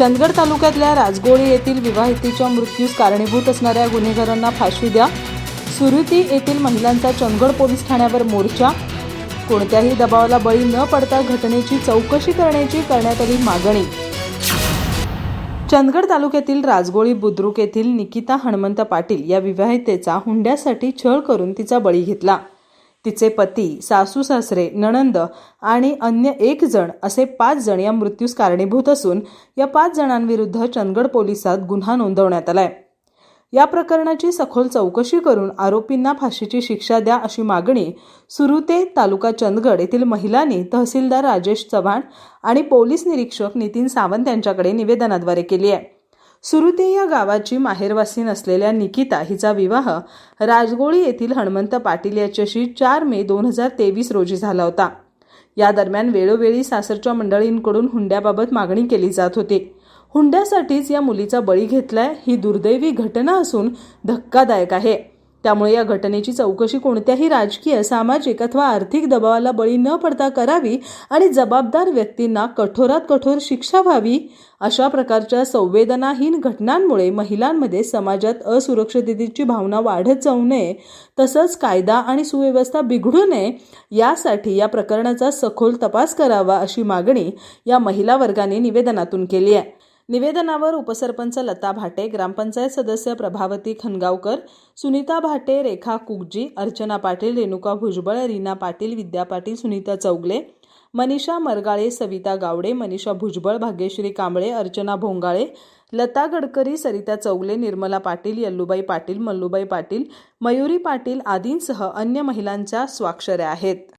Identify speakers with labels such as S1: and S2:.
S1: चंदगड तालुक्यातल्या राजगोळी येथील विवाहितेच्या मृत्यूस कारणीभूत असणाऱ्या गुन्हेगारांना फाशी द्या. सुरुती येथील महिलांचा चंदगड पोलीस ठाण्यावर मोर्चा. कोणत्याही दबावाला बळी न पडता घटनेची चौकशी करण्यात आली मागणी. चंदगड तालुक्यातील राजगोळी बुद्रुक येथील निकिता हनुमंत पाटील या विवाहितेचा हुंड्यासाठी छळ करून तिचा बळी घेतला. तिचे पती, सासू सासरे, नणंद आणि अन्य 1 जण असे 5 जण या मृत्यूस कारणीभूत असून या 5 जणांविरुद्ध चंदगड पोलिसात गुन्हा नोंदवण्यात आलाय. या प्रकरणाची सखोल चौकशी करून आरोपींना फाशीची शिक्षा द्या अशी मागणी सुरुते तालुका चंदगड येथील महिलांनी तहसीलदार राजेश चव्हाण आणि पोलीस निरीक्षक नितीन सावंत यांच्याकडे निवेदनाद्वारे केली आहे. सुरुते या गावाची माहेरवासी नसलेल्या निकिता हिचा विवाह राजगोळी येथील हनुमंत पाटील याच्याशी 4 मे 2023 रोजी झाला होता. या दरम्यान वेळोवेळी सासरच्या मंडळींकडून हुंड्याबाबत मागणी केली जात होती. हुंड्यासाठीच या मुलीचा बळी घेतलाय ही दुर्दैवी घटना असून धक्कादायक आहे. त्यामुळे या घटनेची चौकशी कोणत्याही राजकीय, सामाजिक अथवा आर्थिक दबावाला बळी न पडता करावी आणि जबाबदार व्यक्तींना कठोरात कठोर शिक्षा व्हावी. अशा प्रकारच्या संवेदनाहीन घटनांमुळे महिलांमध्ये समाजात असुरक्षिततेची भावना वाढत जाऊ नये, तसंच कायदा आणि सुव्यवस्था बिघडू नये यासाठी या प्रकरणाचा सखोल तपास करावा अशी मागणी या महिला वर्गाने निवेदनातून केली आहे. निवेदनावर उपसरपंच लता भाटे, ग्रामपंचायत सदस्य प्रभावती खनगावकर, सुनीता भाटे, रेखा कुकजी, अर्चना पाटील, रेणुका भुजबळ, रीना पाटील, विद्या पाटील, सुनीता चौगले, मनीषा मरगाळे, सविता गावडे, मनीषा भुजबळ, भाग्यश्री कांबळे, अर्चना भोंगाळे, लता गडकरी, सरिता चौगले, निर्मला पाटील, यल्लूबाई पाटील, मल्लूबाई पाटील, मयुरी पाटील आदींसह अन्य महिलांच्या स्वाक्षऱ्या आहेत.